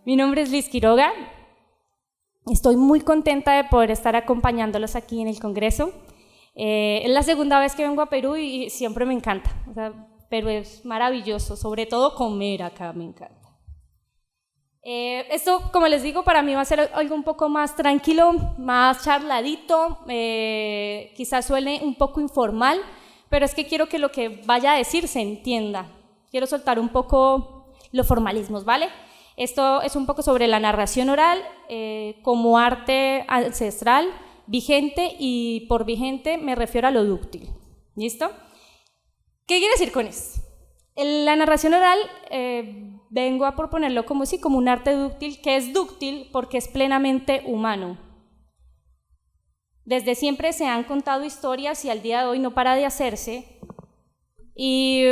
Mi nombre es Liz Quiroga. Estoy muy contenta de poder estar acompañándolos aquí en el Congreso. Es la segunda vez que vengo a Perú y siempre me encanta. O sea, Perú es maravilloso, sobre todo comer acá me encanta. Esto, como les digo, para mí va a ser algo un poco más tranquilo, más charladito, quizás suene un poco informal, pero es que quiero que lo que vaya a decir se entienda. Quiero soltar un poco los formalismos, ¿vale? Esto es un poco sobre la narración oral como arte ancestral, vigente, y por vigente me refiero a lo dúctil. ¿Listo? ¿Qué quiere decir con esto? La narración oral vengo a proponerlo como un arte dúctil, que es dúctil porque es plenamente humano. Desde siempre se han contado historias y al día de hoy no para de hacerse, y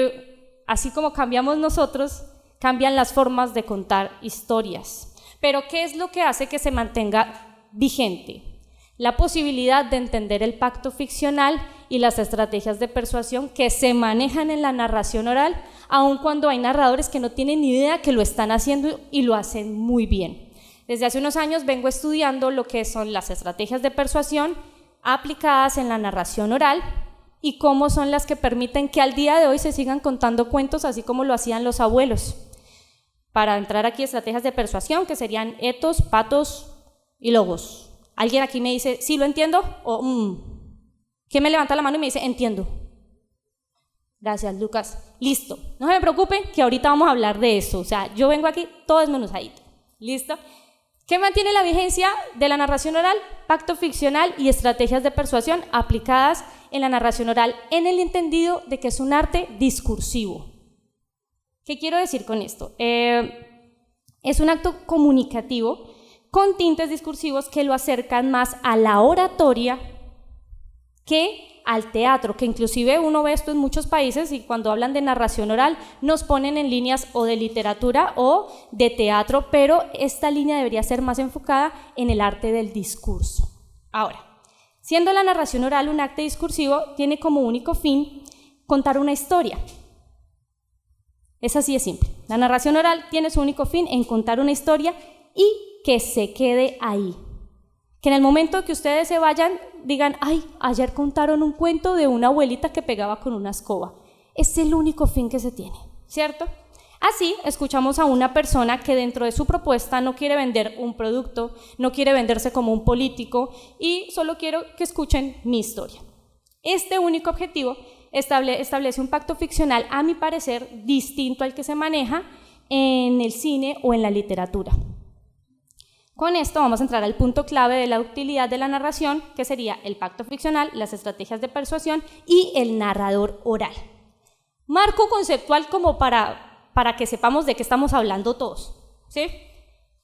así como cambiamos nosotros, cambian las formas de contar historias. Pero ¿qué es lo que hace que se mantenga vigente? La posibilidad de entender el pacto ficcional y las estrategias de persuasión que se manejan en la narración oral, aun cuando hay narradores que no tienen ni idea que lo están haciendo y lo hacen muy bien. Desde hace unos años vengo estudiando lo que son las estrategias de persuasión aplicadas en la narración oral y cómo son las que permiten que al día de hoy se sigan contando cuentos así como lo hacían los abuelos. Para entrar aquí, estrategias de persuasión que serían etos, patos y logos. ¿Alguien aquí me dice, sí lo entiendo? O, ¿quién me levanta la mano y me dice, entiendo? Gracias, Lucas. Listo. No se me preocupe que ahorita vamos a hablar de eso. O sea, yo vengo aquí todo desmenuzadito. ¿Listo? ¿Qué mantiene la vigencia de la narración oral? Pacto ficcional y estrategias de persuasión aplicadas en la narración oral en el entendido de que es un arte discursivo. ¿Qué quiero decir con esto? Es un acto comunicativo con tintes discursivos que lo acercan más a la oratoria que al teatro, que inclusive uno ve esto en muchos países y cuando hablan de narración oral nos ponen en líneas o de literatura o de teatro, pero esta línea debería ser más enfocada en el arte del discurso. Ahora, siendo la narración oral un acto discursivo, tiene como único fin contar una historia. Es así de simple. La narración oral tiene su único fin en contar una historia y que se quede ahí. Que en el momento que ustedes se vayan, digan, ay, ayer contaron un cuento de una abuelita que pegaba con una escoba. Es el único fin que se tiene, ¿cierto? Así, escuchamos a una persona que dentro de su propuesta no quiere vender un producto, no quiere venderse como un político y solo quiero que escuchen mi historia. Este único objetivo establece un pacto ficcional, a mi parecer, distinto al que se maneja en el cine o en la literatura. Con esto vamos a entrar al punto clave de la utilidad de la narración, que sería el pacto ficcional, las estrategias de persuasión y el narrador oral. Marco conceptual como para que sepamos de qué estamos hablando todos, ¿sí?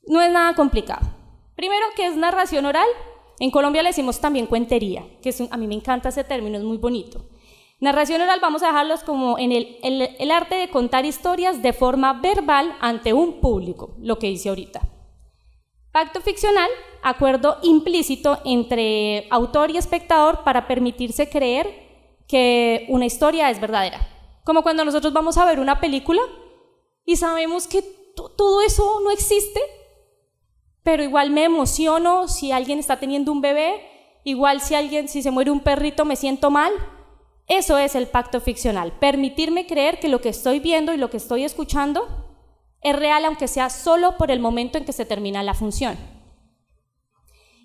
No es nada complicado. Primero, ¿qué es narración oral? En Colombia le decimos también cuentería, que a mí me encanta ese término, es muy bonito. Narración oral vamos a dejarlos como en el arte de contar historias de forma verbal ante un público, lo que hice ahorita. Pacto ficcional, acuerdo implícito entre autor y espectador para permitirse creer que una historia es verdadera. Como cuando nosotros vamos a ver una película y sabemos que todo eso no existe, pero igual me emociono si alguien está teniendo un bebé, igual si se muere un perrito me siento mal. Eso es el pacto ficcional, permitirme creer que lo que estoy viendo y lo que estoy escuchando es real, aunque sea solo por el momento en que se termina la función.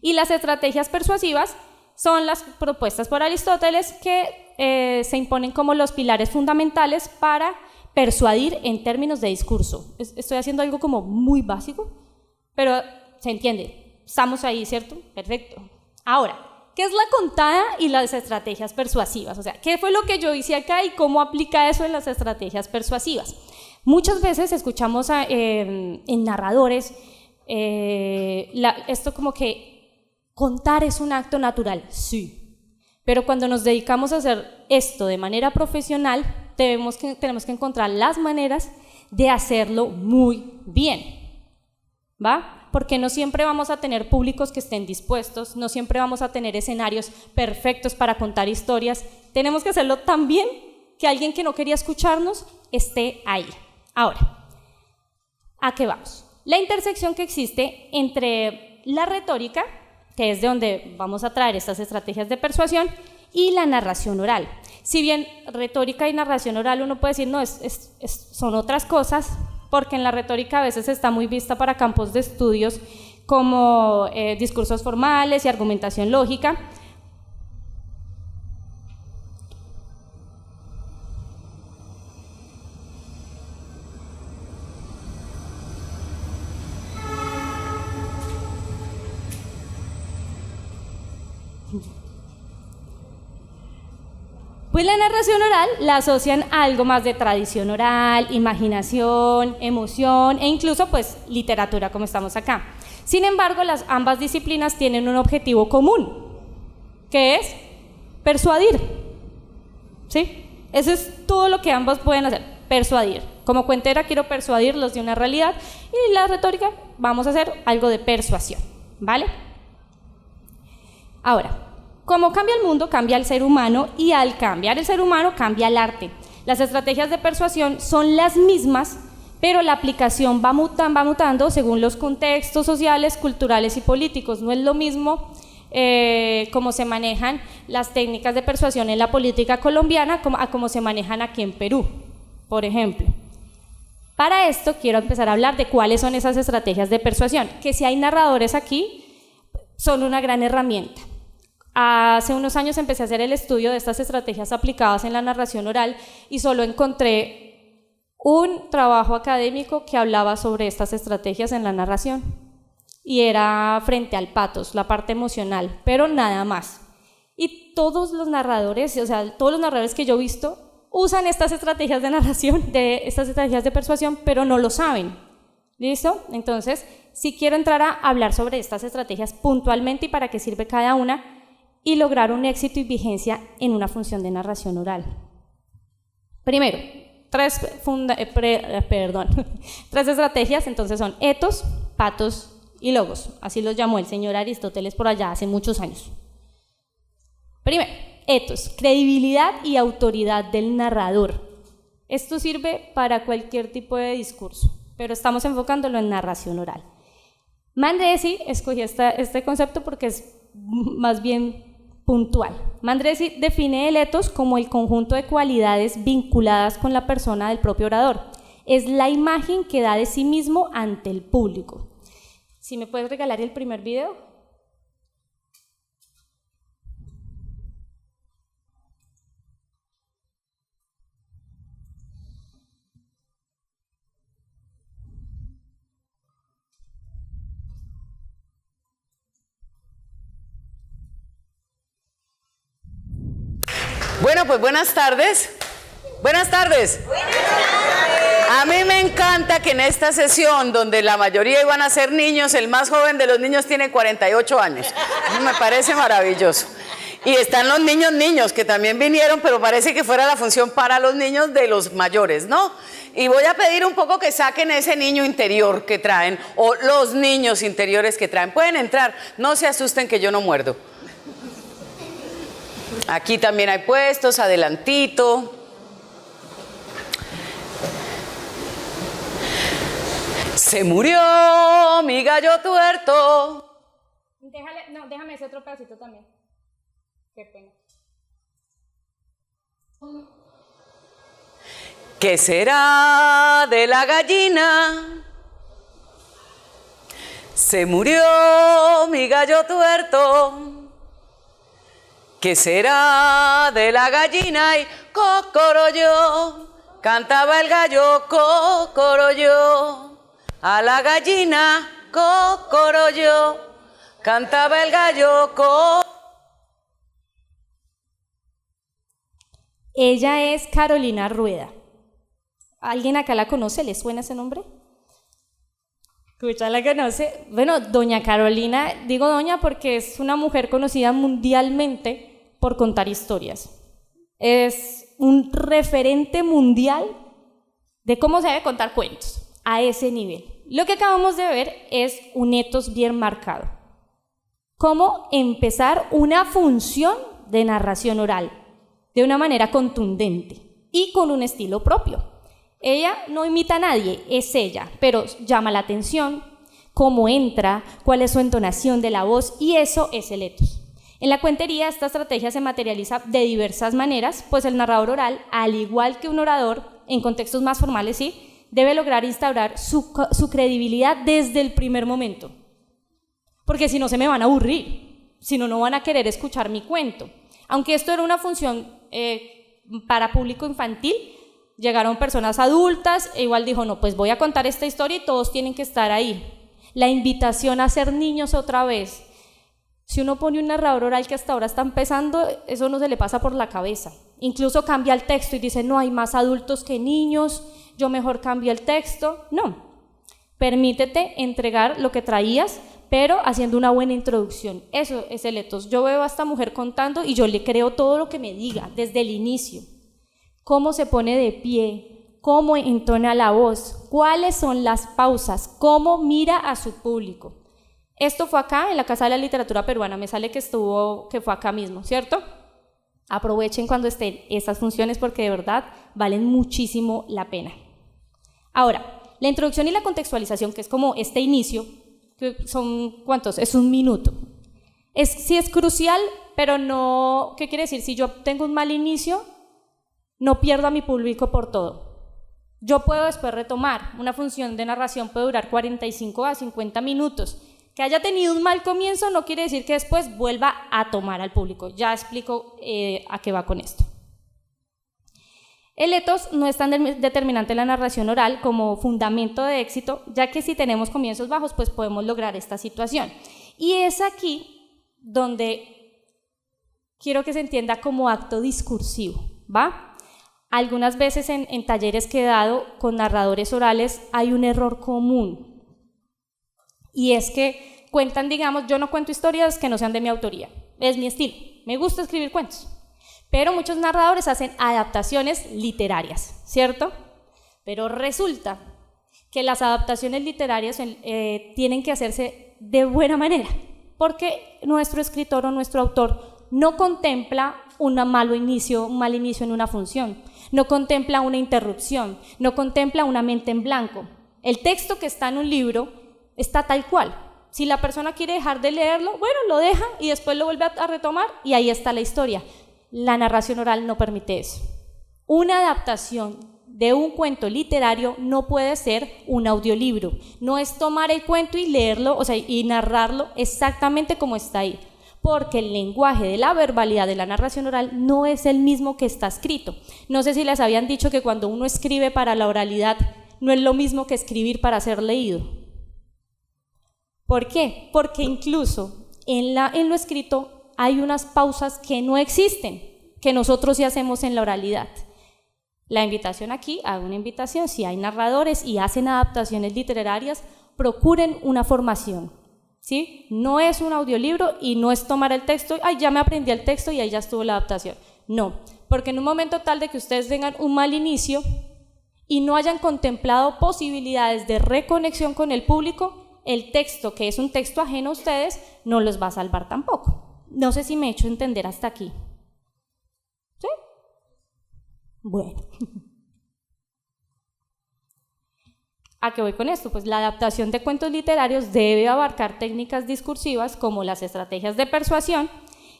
Y las estrategias persuasivas son las propuestas por Aristóteles que se imponen como los pilares fundamentales para persuadir en términos de discurso. Estoy haciendo algo como muy básico, pero se entiende. Estamos ahí, ¿cierto? Perfecto. Ahora, ¿qué es la contada y las estrategias persuasivas? O sea, ¿qué fue lo que yo hice acá y cómo aplica eso en las estrategias persuasivas? Muchas veces escuchamos en narradores esto como que contar es un acto natural, sí, pero cuando nos dedicamos a hacer esto de manera profesional, tenemos que encontrar las maneras de hacerlo muy bien, ¿va? Porque no siempre vamos a tener públicos que estén dispuestos, no siempre vamos a tener escenarios perfectos para contar historias, tenemos que hacerlo tan bien que alguien que no quería escucharnos esté ahí. Ahora, ¿a qué vamos? la intersección que existe entre la retórica, que es de donde vamos a traer estas estrategias de persuasión, y la narración oral. Si bien retórica y narración oral uno puede decir, no, son otras cosas, porque en la retórica a veces está muy vista para campos de estudios como discursos formales y argumentación lógica. Pues la narración oral la asocian a algo más de tradición oral, imaginación, emoción e incluso pues literatura como estamos acá. Sin embargo, ambas disciplinas tienen un objetivo común, que es persuadir. ¿Sí? Eso es todo lo que ambas pueden hacer, persuadir. Como cuentera quiero persuadirlos de una realidad y la retórica vamos a hacer algo de persuasión, ¿vale? Ahora, como cambia el mundo, cambia el ser humano y al cambiar el ser humano, cambia el arte. Las estrategias de persuasión son las mismas, pero la aplicación va mutando según los contextos sociales, culturales y políticos. No es lo mismo cómo se manejan las técnicas de persuasión en la política colombiana a cómo se manejan aquí en Perú, por ejemplo. Para esto quiero empezar a hablar de cuáles son esas estrategias de persuasión, que si hay narradores aquí, son una gran herramienta. Hace unos años empecé a hacer el estudio de estas estrategias aplicadas en la narración oral y solo encontré un trabajo académico que hablaba sobre estas estrategias en la narración y era frente al patos, la parte emocional, pero nada más. Y todos los narradores, o sea, todos los narradores que yo he visto usan estas estrategias de narración, estas estrategias de persuasión, pero no lo saben. ¿Listo? Entonces, sí quiero entrar a hablar sobre estas estrategias puntualmente y para qué sirve cada una, y lograr un éxito y vigencia en una función de narración oral. Primero, tres estrategias, entonces son etos, patos y logos, así los llamó el señor Aristóteles por allá hace muchos años. Primero, etos, credibilidad y autoridad del narrador. Esto sirve para cualquier tipo de discurso, pero estamos enfocándolo en narración oral. Mandresi escogí este concepto porque es más bien puntual. Mandresi define el etos como el conjunto de cualidades vinculadas con la persona del propio orador. Es la imagen que da de sí mismo ante el público. Si me puedes regalar el primer video. Bueno, pues buenas tardes. Buenas tardes. A mí me encanta que en esta sesión, donde la mayoría iban a ser niños, el más joven de los niños tiene 48 años. Eso me parece maravilloso. Y están los niños que también vinieron, pero parece que fuera la función para los niños de los mayores, ¿no? Y voy a pedir un poco que saquen ese niño interior que traen, o los niños interiores que traen. Pueden entrar, no se asusten que yo no muerdo. Aquí también hay puestos, adelantito. Se murió mi gallo tuerto. Déjame ese otro pedacito también. Qué pena. ¿Qué será de la gallina? Se murió mi gallo tuerto. ¿Qué será de la gallina? Y cocoroyo, cantaba el gallo, cocoroyo. A la gallina, cocoroyo, cantaba el gallo, Ella es Carolina Rueda. ¿Alguien acá la conoce? ¿Le suena ese nombre? ¿Escucha la conoce? Bueno, doña Carolina, digo doña porque es una mujer conocida mundialmente por contar historias. Es un referente mundial de cómo se debe contar cuentos, a ese nivel. Lo que acabamos de ver es un etos bien marcado. Cómo empezar una función de narración oral de una manera contundente y con un estilo propio. Ella no imita a nadie, es ella, pero llama la atención, cómo entra, cuál es su entonación de la voz, y eso es el etos. En la cuentería esta estrategia se materializa de diversas maneras, pues el narrador oral, al igual que un orador, en contextos más formales, sí, debe lograr instaurar su credibilidad desde el primer momento, porque si no se me van a aburrir, si no, no van a querer escuchar mi cuento. Aunque esto era una función para público infantil, llegaron personas adultas e igual dijo, no, pues voy a contar esta historia y todos tienen que estar ahí. La invitación a ser niños otra vez. Si uno pone un narrador oral que hasta ahora está empezando, eso no se le pasa por la cabeza. Incluso cambia el texto y dice, no, hay más adultos que niños, yo mejor cambio el texto. No, permítete entregar lo que traías, pero haciendo una buena introducción. Eso es el etos. Yo veo a esta mujer contando y yo le creo todo lo que me diga desde el inicio. Cómo se pone de pie, cómo entona la voz, cuáles son las pausas, cómo mira a su público. Esto fue acá, en la Casa de la Literatura Peruana, me sale que fue acá mismo, ¿cierto? Aprovechen cuando estén estas funciones porque de verdad valen muchísimo la pena. Ahora, la introducción y la contextualización, que es como este inicio, que son, ¿cuántos? Es 1 minuto. Sí es crucial, pero no, ¿qué quiere decir? Si yo tengo un mal inicio, no pierdo a mi público por todo. Yo puedo después retomar. Una función de narración puede durar 45 a 50 minutos. Que haya tenido un mal comienzo no quiere decir que después vuelva a tomar al público. Ya explico a qué va con esto. El etos no es tan determinante en la narración oral como fundamento de éxito, ya que si tenemos comienzos bajos, pues podemos lograr esta situación. Y es aquí donde quiero que se entienda como acto discursivo, ¿va? Algunas veces en talleres que he dado con narradores orales hay un error común, y es que cuentan, digamos, yo no cuento historias que no sean de mi autoría, es mi estilo, me gusta escribir cuentos. Pero muchos narradores hacen adaptaciones literarias, ¿cierto? Pero resulta que las adaptaciones literarias tienen que hacerse de buena manera, porque nuestro escritor o nuestro autor no contempla un mal inicio en una función, no contempla una interrupción, no contempla una mente en blanco. El texto que está en un libro está tal cual. Si la persona quiere dejar de leerlo, bueno, lo deja y después lo vuelve a retomar y ahí está la historia. La narración oral no permite eso. Una adaptación de un cuento literario no puede ser un audiolibro. No es tomar el cuento y leerlo, o sea, y narrarlo exactamente como está ahí. Porque el lenguaje de la verbalidad de la narración oral no es el mismo que está escrito. No sé si les habían dicho que cuando uno escribe para la oralidad no es lo mismo que escribir para ser leído. ¿Por qué? Porque incluso en lo escrito hay unas pausas que no existen, que nosotros sí hacemos en la oralidad. La invitación aquí, hago una invitación, si hay narradores y hacen adaptaciones literarias, procuren una formación, ¿sí? No es un audiolibro y no es tomar el texto, ay, ya me aprendí el texto y ahí ya estuvo la adaptación. No, porque en un momento tal de que ustedes tengan un mal inicio y no hayan contemplado posibilidades de reconexión con el público, el texto, que es un texto ajeno a ustedes, no los va a salvar tampoco. No sé si me he hecho entender hasta aquí. ¿Sí? Bueno. ¿A qué voy con esto? Pues la adaptación de cuentos literarios debe abarcar técnicas discursivas como las estrategias de persuasión,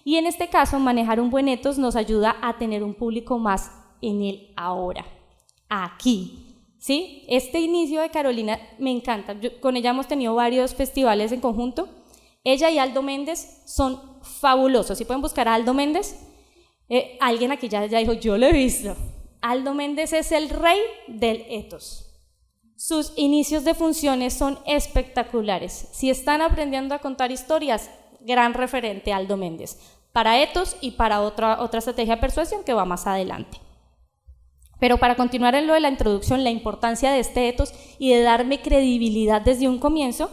y en este caso manejar un buen etos nos ayuda a tener un público más en el ahora, aquí. ¿Sí? Este inicio de Carolina me encanta. Con ella hemos tenido varios festivales en conjunto. Ella y Aldo Méndez son fabulosos. Si pueden buscar a Aldo Méndez, alguien aquí ya dijo, yo lo he visto. Aldo Méndez es el rey del etos. Sus inicios de funciones son espectaculares. Si están aprendiendo a contar historias, gran referente Aldo Méndez, para etos y para otra estrategia de persuasión que va más adelante. Pero para continuar en lo de la introducción, la importancia de este etos y de darme credibilidad desde un comienzo,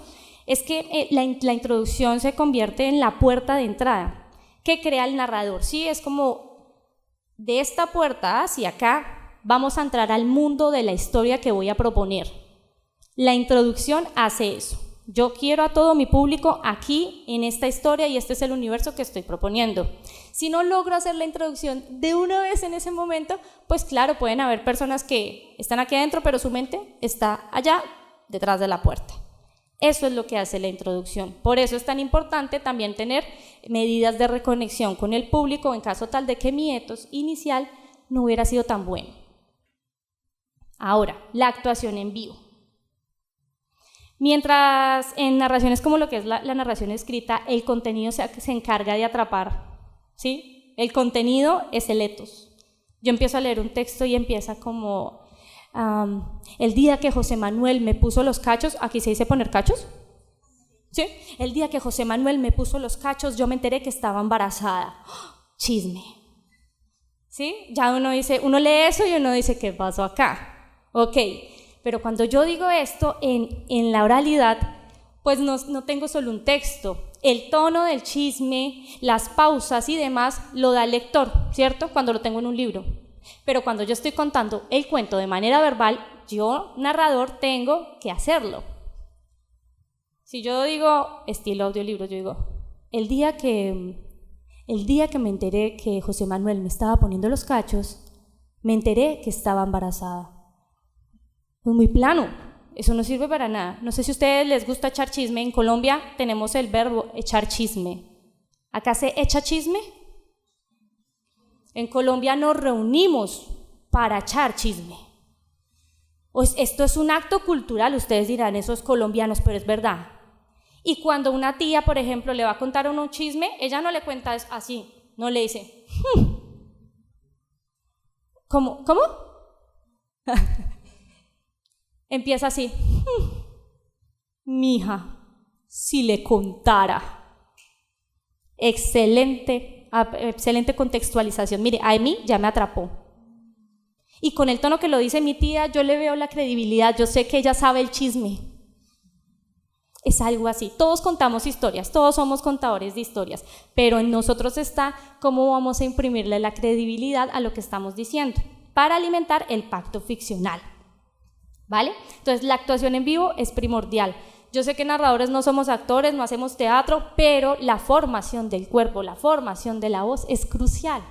es que la introducción se convierte en la puerta de entrada que crea el narrador. Sí, es como de esta puerta hacia acá vamos a entrar al mundo de la historia que voy a proponer. La introducción hace eso. Yo quiero a todo mi público aquí en esta historia y este es el universo que estoy proponiendo. Si no logro hacer la introducción de una vez en ese momento, pues claro, pueden haber personas que están aquí adentro, pero su mente está allá, detrás de la puerta. Eso es lo que hace la introducción. Por eso es tan importante también tener medidas de reconexión con el público en caso tal de que mi ethos inicial no hubiera sido tan bueno. Ahora, la actuación en vivo. Mientras en narraciones como lo que es la narración escrita, el contenido se encarga de atrapar, ¿sí? El contenido es el ethos. Yo empiezo a leer un texto y empieza como, el día que José Manuel me puso los cachos, ¿aquí se dice poner cachos? ¿Sí? El día que José Manuel me puso los cachos, yo me enteré que estaba embarazada. Chisme. ¿Sí? Ya uno lee eso y uno dice, ¿qué pasó acá? Ok. Pero cuando yo digo esto en la oralidad, pues no tengo solo un texto. El tono del chisme, las pausas y demás lo da el lector, ¿cierto? Cuando lo tengo en un libro. Pero cuando yo estoy contando el cuento de manera verbal, yo, narrador, tengo que hacerlo. Si yo digo, estilo audiolibro, yo digo, el día que me enteré que José Manuel me estaba poniendo los cachos, me enteré que estaba embarazada. Pues muy plano, eso no sirve para nada. No sé si a ustedes les gusta echar chisme. En Colombia tenemos el verbo echar chisme. ¿Acá se echa chisme? En Colombia nos reunimos para echar chisme. Pues esto es un acto cultural, ustedes dirán, esos colombianos, pero es verdad. Y cuando una tía, por ejemplo, le va a contar a uno un chisme, ella no le cuenta así, no le dice, ¿Cómo? Empieza así, mija, si le contara. Excelente contextualización. Mire, a mí ya me atrapó. Y con el tono que lo dice mi tía, yo le veo la credibilidad, yo sé que ella sabe el chisme. Es algo así. Todos contamos historias, todos somos contadores de historias, pero en nosotros está cómo vamos a imprimirle la credibilidad a lo que estamos diciendo para alimentar el pacto ficcional. ¿Vale? Entonces la actuación en vivo es primordial. Yo sé que narradores no somos actores, no hacemos teatro, pero la formación del cuerpo, la formación de la voz es crucial.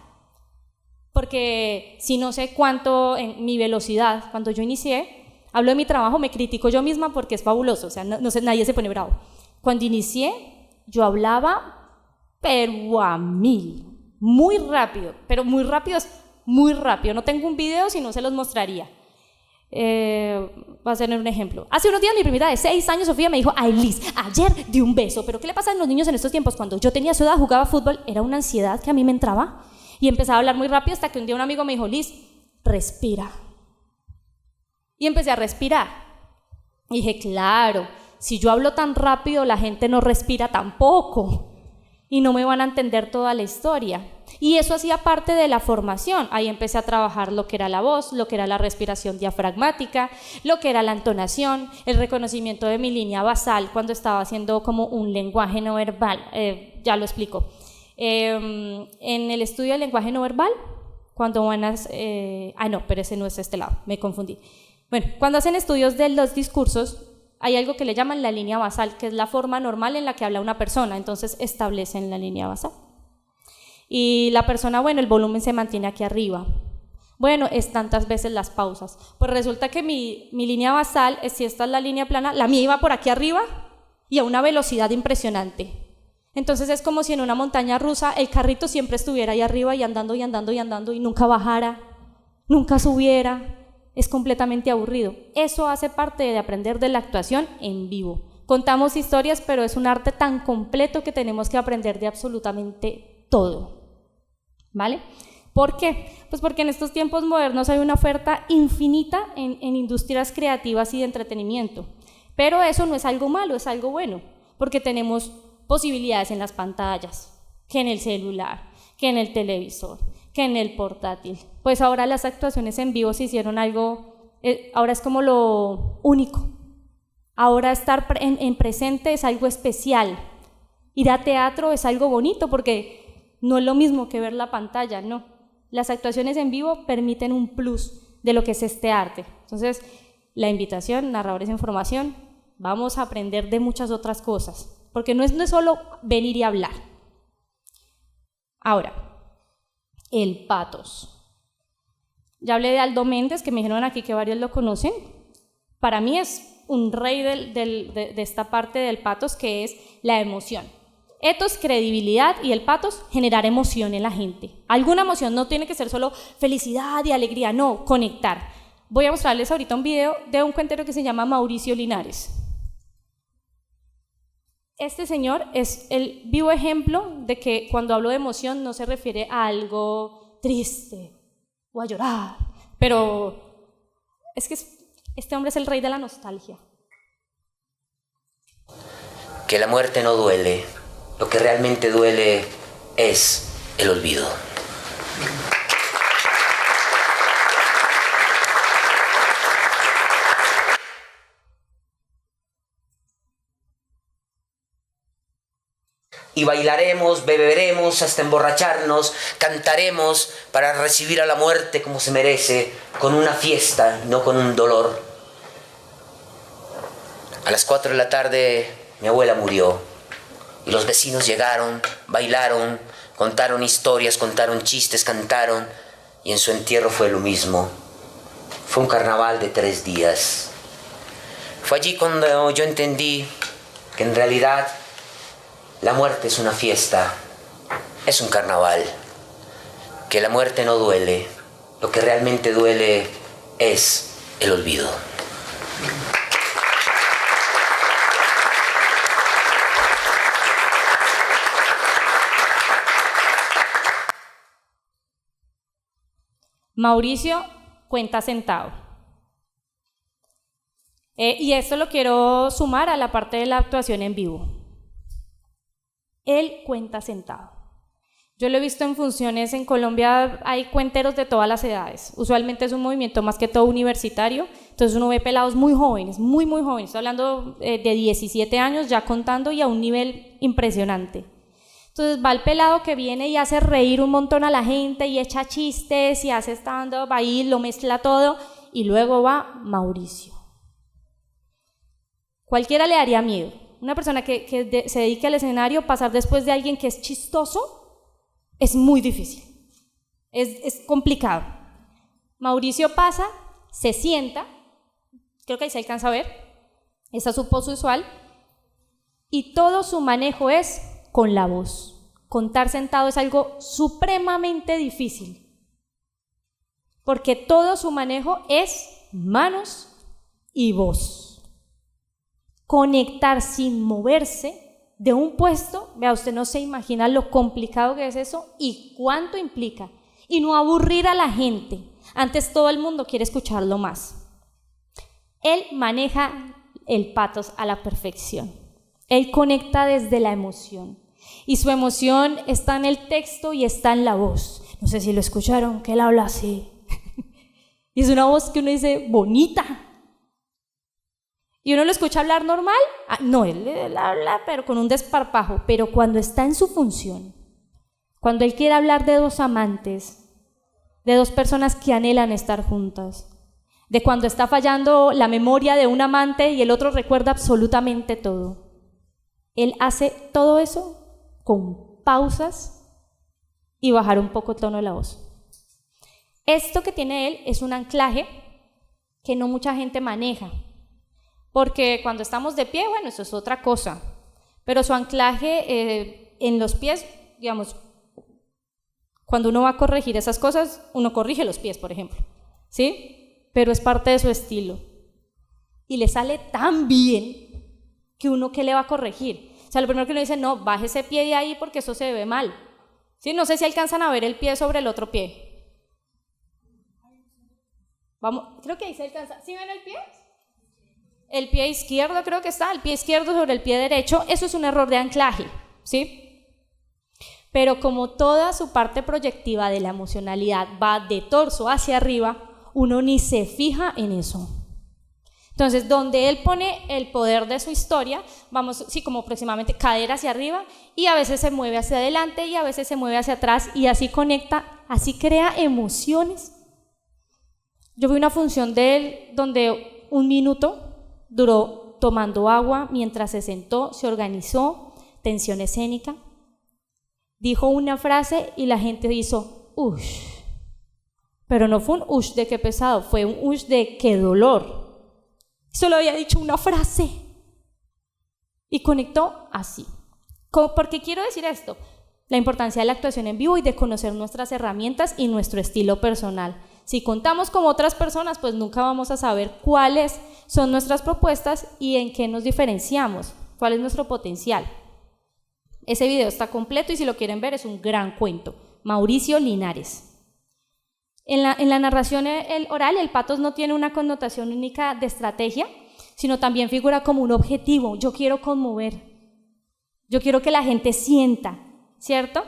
Porque si no sé cuánto en mi velocidad, cuando yo inicié, hablo de mi trabajo, me critico yo misma porque es fabuloso, o sea, no sé, nadie se pone bravo. Cuando inicié, yo hablaba, pero a 1000, muy rápido, pero muy rápido es muy rápido. No tengo un video, si no se los mostraría. Voy a hacer un ejemplo. Hace unos días mi primita de 6 años, Sofía, me dijo, ay Liz, ayer di un beso. ¿Pero qué le pasa a los niños en estos tiempos? Cuando yo tenía su edad, jugaba fútbol, era una ansiedad que a mí me entraba y empezaba a hablar muy rápido hasta que un día un amigo me dijo, Liz, respira. Y empecé a respirar y dije, claro, si yo hablo tan rápido la gente no respira tampoco y no me van a entender toda la historia. Y eso hacía parte de la formación. Ahí empecé a trabajar lo que era la voz, lo que era la respiración diafragmática, lo que era la entonación, el reconocimiento de mi línea basal cuando estaba haciendo como un lenguaje no verbal. Ya lo explico. En el estudio del lenguaje no verbal, cuando van a... no, pero ese no es este lado, me confundí. Bueno, cuando hacen estudios de los discursos, hay algo que le llaman la línea basal, que es la forma normal en la que habla una persona, entonces establecen la línea basal. Y la persona, bueno, el volumen se mantiene aquí arriba. Bueno, es tantas veces las pausas. Pues resulta que mi línea basal, si esta es la línea plana, la mía iba por aquí arriba y a una velocidad impresionante. Entonces es como si en una montaña rusa el carrito siempre estuviera ahí arriba y andando y andando y andando y nunca bajara, nunca subiera. Es completamente aburrido. Eso hace parte de aprender de la actuación en vivo. Contamos historias, pero es un arte tan completo que tenemos que aprender de absolutamente todo. ¿Vale? ¿Por qué? Pues porque en estos tiempos modernos hay una oferta infinita en industrias creativas y de entretenimiento, pero eso no es algo malo, es algo bueno, porque tenemos posibilidades en las pantallas, que en el celular, que en el televisor, que en el portátil. Pues ahora las actuaciones en vivo se hicieron algo, ahora es como lo único, ahora estar en presente es algo especial, ir a teatro es algo bonito porque no es lo mismo que ver la pantalla, no. Las actuaciones en vivo permiten un plus de lo que es este arte. Entonces, la invitación, narradores en formación, vamos a aprender de muchas otras cosas, porque no es solo venir y hablar. Ahora, el patos. Ya hablé de Aldo Méndez, que me dijeron aquí que varios lo conocen. Para mí es un rey de esta parte del patos, que es la emoción. Ethos, credibilidad, y el patos, generar emoción en la gente. Alguna emoción, no tiene que ser solo felicidad y alegría, no, conectar. Voy a mostrarles ahorita un video de un cuentero que se llama Mauricio Linares. Este señor es el vivo ejemplo de que cuando hablo de emoción no se refiere a algo triste o a llorar, pero es que este hombre es el rey de la nostalgia. Que la muerte no duele, lo que realmente duele es el olvido. Y bailaremos, beberemos hasta emborracharnos, cantaremos para recibir a la muerte como se merece, con una fiesta, no con un dolor. A las 4 de la tarde mi abuela murió y los vecinos llegaron, bailaron, contaron historias, contaron chistes, cantaron, y en su entierro fue lo mismo. Fue un carnaval de 3 días. Fue allí cuando yo entendí que en realidad la muerte es una fiesta, es un carnaval, que la muerte no duele, lo que realmente duele es el olvido. Mauricio cuenta sentado. Y esto lo quiero sumar a la parte de la actuación en vivo. Él cuenta sentado. Yo lo he visto en funciones en Colombia, hay cuenteros de todas las edades. Usualmente es un movimiento más que todo universitario, entonces uno ve pelados muy jóvenes, muy jóvenes. Estoy hablando de 17 años ya contando y a un nivel impresionante. Entonces va el pelado que viene y hace reír un montón a la gente y echa chistes y hace stand-up ahí, lo mezcla todo, y luego va Mauricio. Cualquiera le daría miedo. Una persona que se dedique al escenario, pasar después de alguien que es chistoso, es muy difícil, es complicado. Mauricio pasa, se sienta, creo que ahí se alcanza a ver, esa es su pose usual, y todo su manejo es con la voz. Contar sentado es algo supremamente difícil, porque todo su manejo es manos y voz. Conectar sin moverse de un puesto, vea, usted no se imagina lo complicado que es eso y cuánto implica. Y no aburrir a la gente, antes todo el mundo quiere escucharlo más. Él maneja el patos a la perfección. Él conecta desde la emoción. Y su emoción está en el texto y está en la voz. No sé si lo escucharon, que él habla así. Y es una voz que uno dice, bonita. Y uno lo escucha hablar normal, no, él habla pero con un desparpajo, pero cuando está en su función, cuando él quiere hablar de 2 amantes, de 2 personas que anhelan estar juntas, de cuando está fallando la memoria de un amante y el otro recuerda absolutamente todo, él hace todo eso con pausas y bajar un poco el tono de la voz. Esto que tiene él es un anclaje que no mucha gente maneja. Porque cuando estamos de pie, bueno, eso es otra cosa, pero su anclaje en los pies, digamos, cuando uno va a corregir esas cosas, uno corrige los pies, por ejemplo, ¿sí? Pero es parte de su estilo. Y le sale tan bien que uno, ¿qué le va a corregir? O sea, lo primero que uno dice, no, baje ese pie de ahí porque eso se ve mal, ¿sí? No sé si alcanzan a ver el pie sobre el otro pie. Vamos, creo que ahí se alcanza. ¿Sí ven el pie? El pie izquierdo creo que está, el pie izquierdo sobre el pie derecho, eso es un error de anclaje, ¿sí? Pero como toda su parte proyectiva de la emocionalidad va de torso hacia arriba, uno ni se fija en eso. Entonces, donde él pone el poder de su historia, vamos, sí, como aproximadamente cadera hacia arriba, y a veces se mueve hacia adelante y a veces se mueve hacia atrás, y así conecta, así crea emociones. Yo vi una función de él donde 1 minuto duró tomando agua mientras se sentó, se organizó, tensión escénica. Dijo una frase y la gente hizo ush. Pero no fue un ush de qué pesado, fue un ush de qué dolor. Solo había dicho una frase y conectó así. ¿Por qué quiero decir esto? La importancia de la actuación en vivo y de conocer nuestras herramientas y nuestro estilo personal. Si contamos con otras personas, pues nunca vamos a saber cuáles son nuestras propuestas y en qué nos diferenciamos, cuál es nuestro potencial. Ese video está completo y si lo quieren ver es un gran cuento. Mauricio Linares. En la narración oral, el patos no tiene una connotación única de estrategia, sino también figura como un objetivo. Yo quiero conmover, yo quiero que la gente sienta, ¿cierto?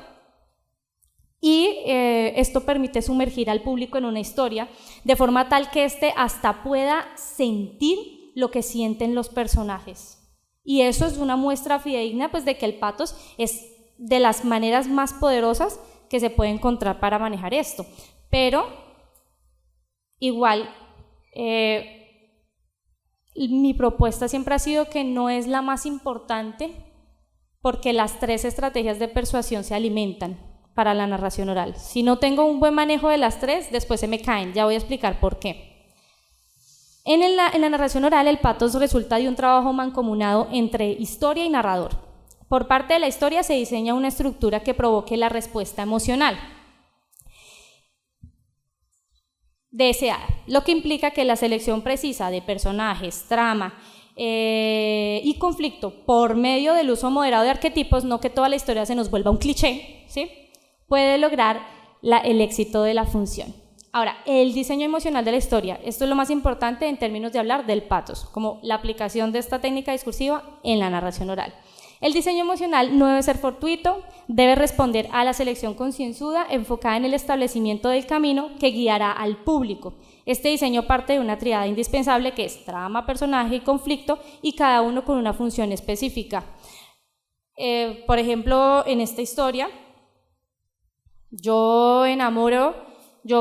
Y esto permite sumergir al público en una historia de forma tal que éste hasta pueda sentir lo que sienten los personajes. Y eso es una muestra fidedigna pues, de que el patos es de las maneras más poderosas que se puede encontrar para manejar esto. Pero igual, mi propuesta siempre ha sido que no es la más importante porque las 3 estrategias de persuasión se alimentan para la narración oral. Si no tengo un buen manejo de las 3, después se me caen, ya voy a explicar por qué. En la narración oral, el patos resulta de un trabajo mancomunado entre historia y narrador. Por parte de la historia se diseña una estructura que provoque la respuesta emocional deseada, lo que implica que la selección precisa de personajes, trama y conflicto por medio del uso moderado de arquetipos, no que toda la historia se nos vuelva un cliché, ¿sí? Puede lograr el éxito de la función. Ahora, el diseño emocional de la historia, esto es lo más importante en términos de hablar del patos, como la aplicación de esta técnica discursiva en la narración oral. El diseño emocional no debe ser fortuito, debe responder a la selección concienzuda enfocada en el establecimiento del camino que guiará al público. Este diseño parte de una tríada indispensable que es trama, personaje y conflicto, y cada uno con una función específica. Por ejemplo, en esta historia, yo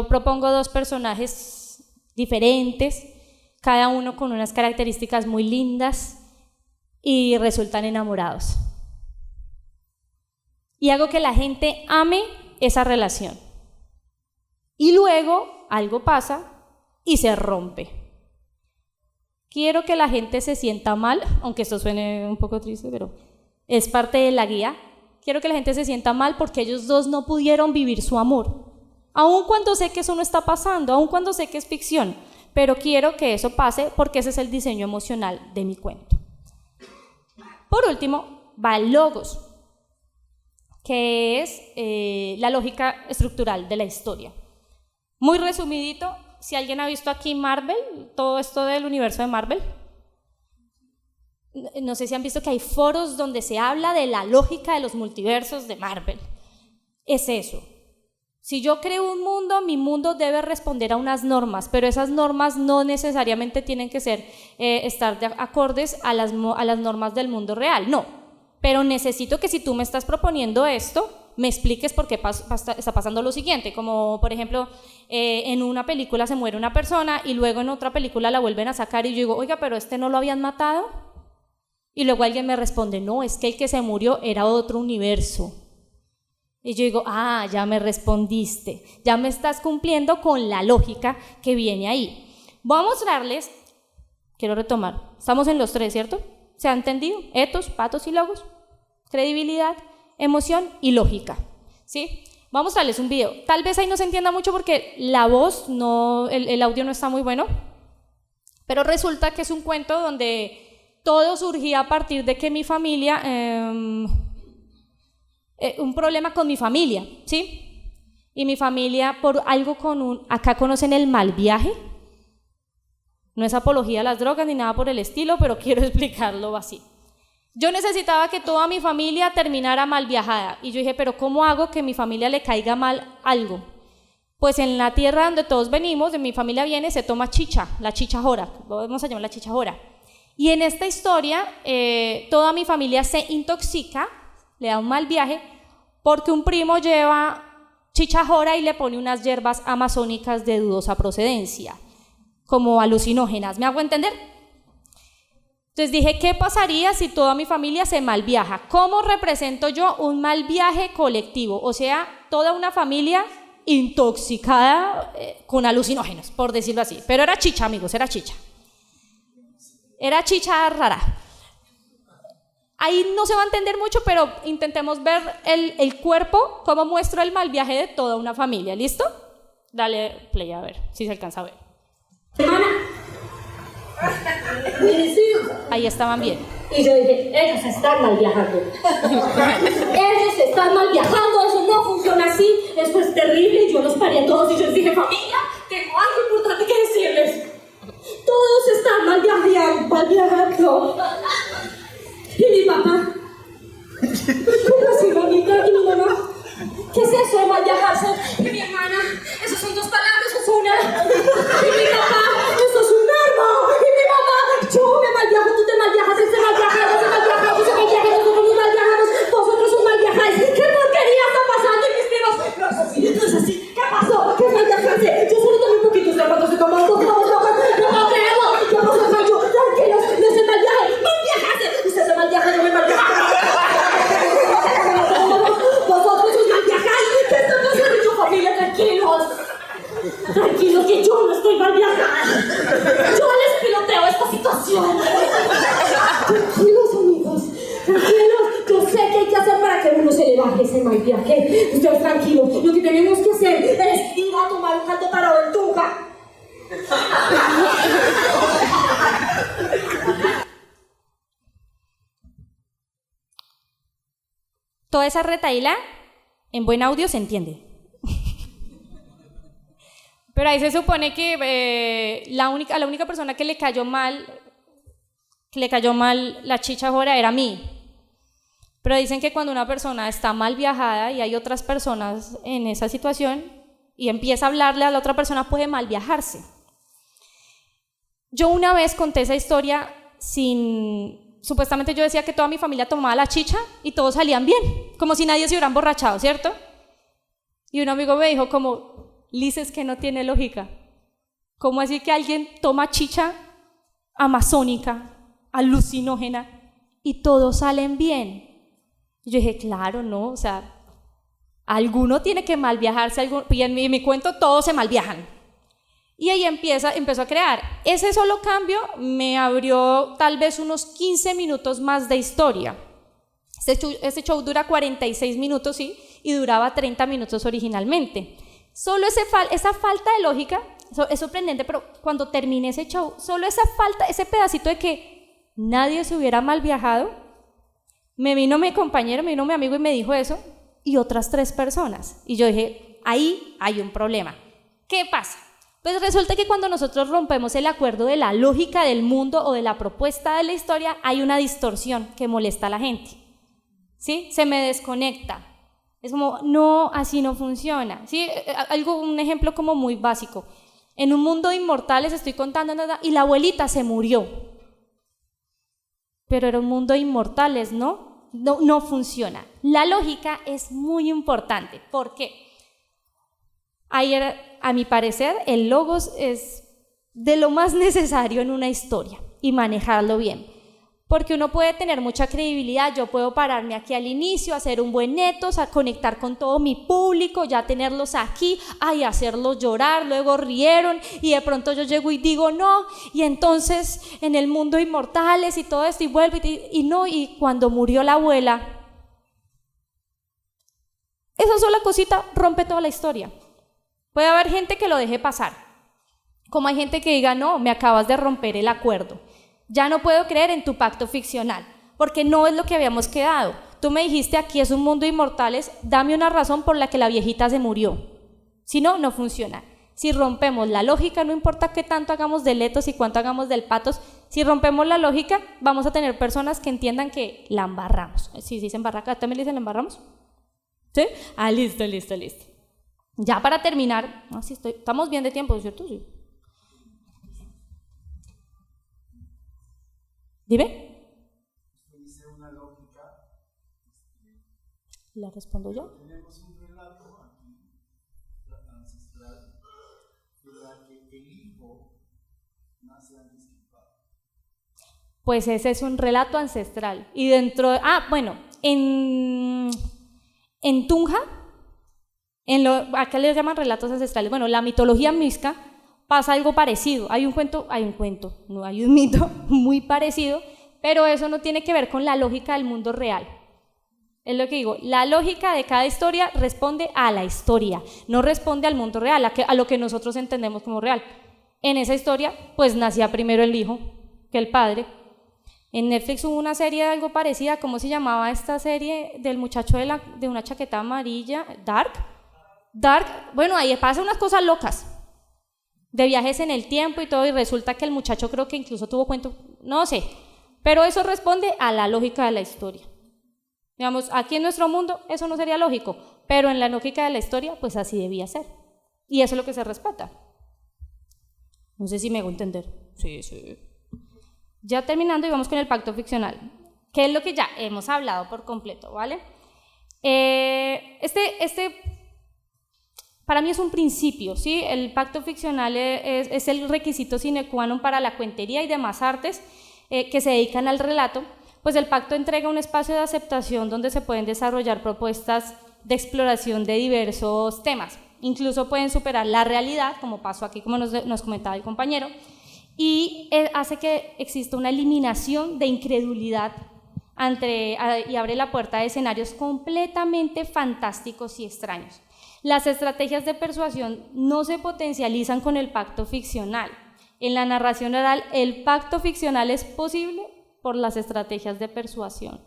propongo 2 personajes diferentes, cada uno con unas características muy lindas, y resultan enamorados. Y hago que la gente ame esa relación. Y luego algo pasa y se rompe. Quiero que la gente se sienta mal, aunque esto suene un poco triste, pero es parte de la guía. Quiero que la gente se sienta mal porque ellos 2 no pudieron vivir su amor. Aun cuando sé que eso no está pasando, aun cuando sé que es ficción, pero quiero que eso pase porque ese es el diseño emocional de mi cuento. Por último, va el logos, que es la lógica estructural de la historia. Muy resumidito, si alguien ha visto aquí Marvel, todo esto del universo de Marvel, no sé si han visto que hay foros donde se habla de la lógica de los multiversos de Marvel. Es eso. Si yo creo un mundo, mi mundo debe responder a unas normas, pero esas normas no necesariamente tienen que estar acordes a las normas del mundo real, no. Pero necesito que si tú me estás proponiendo esto, me expliques por qué está pasando lo siguiente, como por ejemplo, en una película se muere una persona y luego en otra película la vuelven a sacar y yo digo, oiga, pero ¿no lo habían matado? Y luego alguien me responde, no, es que el que se murió era otro universo. Y yo digo, ya me respondiste, ya me estás cumpliendo con la lógica que viene ahí. Voy a mostrarles, quiero retomar, estamos en los 3, ¿cierto? ¿Se ha entendido? Etos, patos y logos, credibilidad, emoción y lógica, ¿sí? Voy a mostrarles un video, tal vez ahí no se entienda mucho porque la voz, el audio no está muy bueno, pero resulta que es un cuento donde todo surgía a partir de que mi familia... un problema con mi familia, ¿sí? Y mi familia por algo acá conocen el mal viaje, no es apología a las drogas ni nada por el estilo, pero quiero explicarlo así. Yo necesitaba que toda mi familia terminara mal viajada y yo dije, pero ¿cómo hago que a mi familia le caiga mal algo? Pues en la tierra donde todos venimos, de mi familia viene, se toma chicha, la chicha jora, vamos a llamar la chicha jora. Y en esta historia, toda mi familia se intoxica, le da un mal viaje, porque un primo lleva chicha jora y le pone unas hierbas amazónicas de dudosa procedencia, como alucinógenas. ¿Me hago entender? Entonces dije, ¿qué pasaría si toda mi familia se mal viaja? ¿Cómo represento yo un mal viaje colectivo? O sea, toda una familia intoxicada con alucinógenos, por decirlo así. Pero era chicha, amigos, era chicha. Era chicha rara. Ahí no se va a entender mucho, pero intentemos ver el cuerpo, cómo muestro el mal viaje de toda una familia. ¿Listo? Dale play a ver si se alcanza a ver. Hermana, mis hijos. Ahí estaban bien. Y yo dije, ellos están mal viajando. Ellos están mal viajando, eso no funciona así, eso es terrible. Y yo los paré a todos y yo les dije, familia, tengo algo importante que decirles. Todos están mal viajando. Y mi papá, ¿cómo así, mamita? Y mi mamá, ¿qué es eso de mal viajarse? Y mi hermana, esas son dos palabras, eso es una. Y mi papá, eso es un verbo. Y mi mamá, yo me mal viajo, tú te mal viajas, él se mal viaja, yo se mal viaja, tú se mal viaja, nosotros nos mal viajamos, vosotros os mal viajáis. ¿Qué porquería está pasando? Y mis primos, no es así, no es así. ¿Qué pasó? ¿Qué es mal viajarse? Yo solo tomé un poquito, ¿usted cuánto se tomó? No creemos, yo no sé, yo, tranquilos, no se mal viaje, mal viajarse. Usted se mal viaja, yo me mal viajo. Vosotros os mal viajáis. ¿Qué está pasando? Yo, familia, tranquilos. Tranquilos, que yo no estoy mal viajando. Yo les piloteo esta situación. Tranquilos, amigos. Tranquilos. Yo sé qué hay que hacer para que uno se le baje ese mal viaje. Ustedes tranquilos. Lo que tenemos que hacer es ir a tomar un caldo para Ventuga. Toda esa retaíla en buen audio se entiende. Pero ahí se supone que a la única persona que le cayó mal la chicha ahora era a mí. Pero dicen que cuando una persona está mal viajada y hay otras personas en esa situación y empieza a hablarle a la otra persona, puede mal viajarse. Yo una vez conté esa historia supuestamente yo decía que toda mi familia tomaba la chicha y todos salían bien, como si nadie se hubiera emborrachado, ¿cierto? Y un amigo me dijo como, Liz, es que no tiene lógica. ¿Cómo así que alguien toma chicha amazónica, alucinógena, y todos salen bien? Y yo dije, claro, no, o sea, alguno tiene que mal viajarse, y en mi cuento todos se mal viajan. Y ahí empezó a crear. Ese solo cambio me abrió tal vez unos 15 minutos más de historia. Este show dura 46 minutos, sí, y duraba 30 minutos originalmente. Solo esa falta de lógica, es sorprendente, pero cuando terminé ese show, solo esa falta, ese pedacito de que nadie se hubiera mal viajado, me vino mi compañero, me vino mi amigo y me dijo eso, y otras 3 personas. Y yo dije, ahí hay un problema. ¿Qué pasa? Pues resulta que cuando nosotros rompemos el acuerdo de la lógica del mundo o de la propuesta de la historia, hay una distorsión que molesta a la gente, ¿sí? Se me desconecta. Es como, no, así no funciona, ¿sí? Un ejemplo como muy básico. En un mundo de inmortales estoy contando nada y la abuelita se murió. Pero era un mundo de inmortales, ¿no? No funciona. La lógica es muy importante. ¿Por qué? A mi parecer, el logos es de lo más necesario en una historia y manejarlo bien. Porque uno puede tener mucha credibilidad, yo puedo pararme aquí al inicio, hacer un buen netos, a conectar con todo mi público, ya tenerlos aquí, hacerlos llorar, luego rieron y de pronto yo llego y digo no, y entonces en el mundo inmortales y todo esto y vuelvo y cuando murió la abuela, esa sola cosita rompe toda la historia. Puede haber gente que lo deje pasar, como hay gente que diga no, me acabas de romper el acuerdo. Ya no puedo creer en tu pacto ficcional, porque no es lo que habíamos quedado. Tú me dijiste aquí es un mundo de inmortales, dame una razón por la que la viejita se murió. Si no, no funciona. Si rompemos la lógica, no importa qué tanto hagamos del ethos y cuánto hagamos del patos, si rompemos la lógica, vamos a tener personas que entiendan que la embarramos. ¿Sí se embarra acá? ¿También le dicen la embarramos? ¿Sí? Listo. Ya para terminar, estamos bien de tiempo, ¿cierto? Sí. Dime. Dice una lógica. ¿La respondo yo? Tenemos un relato aquí, ancestral, de la que el hijo nace anticipado. Pues ese es un relato ancestral. Y dentro, bueno, en Tunja, acá les llaman relatos ancestrales. Bueno, la mitología mixca pasa algo parecido. Hay un mito muy parecido, pero eso no tiene que ver con la lógica del mundo real. Es lo que digo, la lógica de cada historia responde a la historia, no responde al mundo real, a lo que nosotros entendemos como real. En esa historia, pues nacía primero el hijo que el padre. En Netflix hubo una serie algo parecida. ¿Cómo se llamaba esta serie del muchacho de una chaqueta amarilla? Dark. Bueno, ahí pasan unas cosas locas de viajes en el tiempo y todo, y resulta que el muchacho creo que incluso tuvo cuento, no sé, pero eso responde a la lógica de la historia. Digamos, aquí en nuestro mundo eso no sería lógico, pero en la lógica de la historia pues así debía ser, y eso es lo que se respeta. No sé si me hago entender. Sí. Ya terminando, y vamos con el pacto ficcional, que es lo que ya hemos hablado por completo, ¿vale? Para mí es un principio, ¿sí? El pacto ficcional es el requisito sine qua non para la cuentería y demás artes que se dedican al relato. Pues el pacto entrega un espacio de aceptación donde se pueden desarrollar propuestas de exploración de diversos temas. Incluso pueden superar la realidad, como pasó aquí, como nos comentaba el compañero, y hace que exista una eliminación de incredulidad y abre la puerta a escenarios completamente fantásticos y extraños. Las estrategias de persuasión no se potencializan con el pacto ficcional. En la narración oral, el pacto ficcional es posible por las estrategias de persuasión.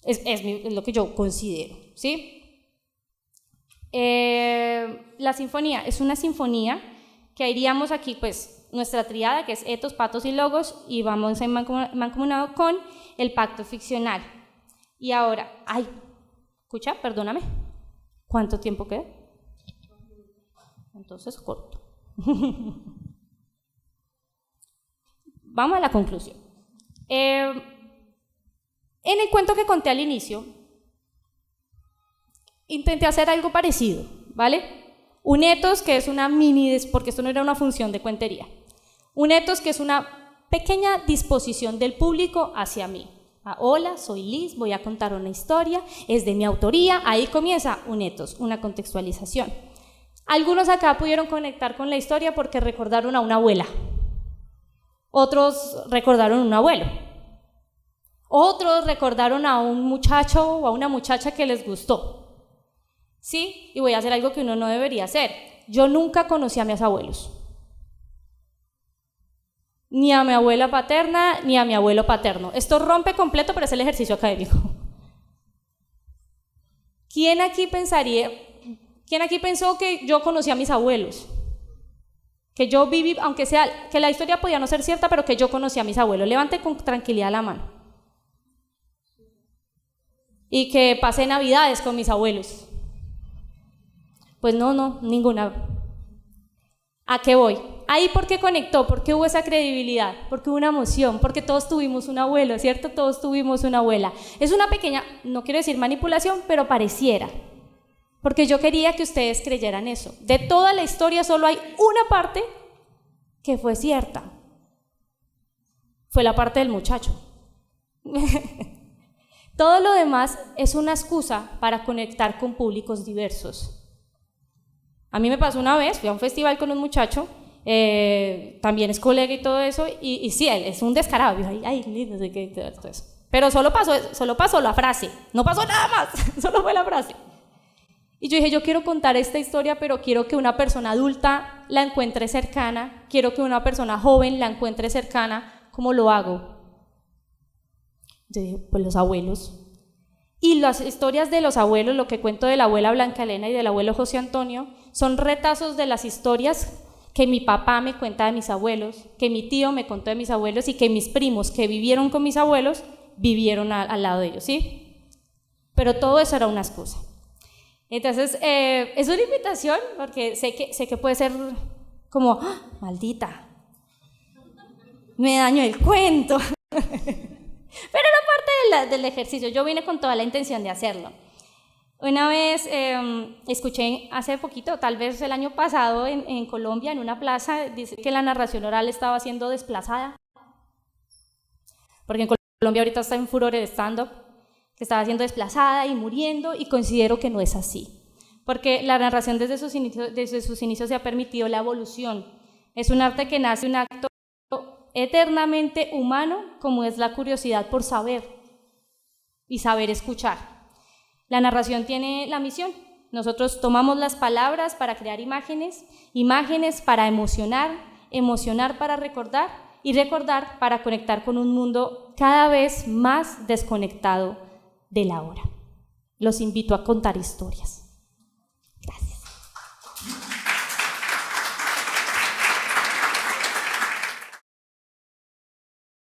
Es lo que yo considero, ¿sí? La sinfonía es una sinfonía que iríamos aquí, pues, nuestra triada, que es etos, patos y logos, y vamos en mancomunado con el pacto ficcional. Y ahora, escucha, perdóname, ¿cuánto tiempo queda? Entonces, corto. Vamos a la conclusión. En el cuento que conté al inicio, intenté hacer algo parecido, ¿vale? Un etos, que es una porque esto no era una función de cuentería. Un etos, que es una pequeña disposición del público hacia mí. Hola, soy Liz, voy a contar una historia, es de mi autoría. Ahí comienza un etos, una contextualización. Algunos acá pudieron conectar con la historia porque recordaron a una abuela. Otros recordaron a un abuelo. Otros recordaron a un muchacho o a una muchacha que les gustó. ¿Sí? Y voy a hacer algo que uno no debería hacer. Yo nunca conocí a mis abuelos. Ni a mi abuela paterna, ni a mi abuelo paterno. Esto rompe completo, pero es el ejercicio académico. ¿Quién aquí pensó que yo conocí a mis abuelos? Que yo viví, aunque sea, que la historia podía no ser cierta, pero que yo conocí a mis abuelos. Levante con tranquilidad la mano. Y que pasé navidades con mis abuelos. Pues no, ninguna. ¿A qué voy? Ahí, ¿por qué conectó? ¿Por qué hubo esa credibilidad? Porque hubo una emoción, porque todos tuvimos un abuelo, ¿cierto? Todos tuvimos una abuela. Es una pequeña, no quiero decir manipulación, pero pareciera. Porque yo quería que ustedes creyeran eso. De toda la historia solo hay una parte que fue cierta. Fue la parte del muchacho. Todo lo demás es una excusa para conectar con públicos diversos. A mí me pasó una vez, fui a un festival con un muchacho, también es colega y todo eso, y sí, él es un descarado, no sé qué, todo eso. Pero solo pasó la frase, no pasó nada más, solo fue la frase. Y yo dije, yo quiero contar esta historia, pero quiero que una persona adulta la encuentre cercana, quiero que una persona joven la encuentre cercana. ¿Cómo lo hago? Yo dije, pues los abuelos. Y las historias de los abuelos, lo que cuento de la abuela Blanca Elena y del abuelo José Antonio, son retazos de las historias que mi papá me cuenta de mis abuelos, que mi tío me contó de mis abuelos y que mis primos que vivieron con mis abuelos vivieron al lado de ellos, ¿sí? Pero todo eso era una excusa. Entonces, es una invitación, porque sé que puede ser como, maldita, me daño el cuento. Pero era parte del ejercicio, yo vine con toda la intención de hacerlo. Una vez escuché hace poquito, tal vez el año pasado, en Colombia, en una plaza, dice que la narración oral estaba siendo desplazada. porque en Colombia ahorita está en furor el stand-up, que estaba siendo desplazada y muriendo, y considero que no es así, porque la narración desde sus inicios se ha permitido la evolución. Es un arte que nace un acto eternamente humano, como es la curiosidad por saber y saber escuchar. La narración tiene la misión. Nosotros tomamos las palabras para crear imágenes, imágenes para emocionar, emocionar para recordar y recordar para conectar con un mundo cada vez más desconectado de la hora. Los invito a contar historias.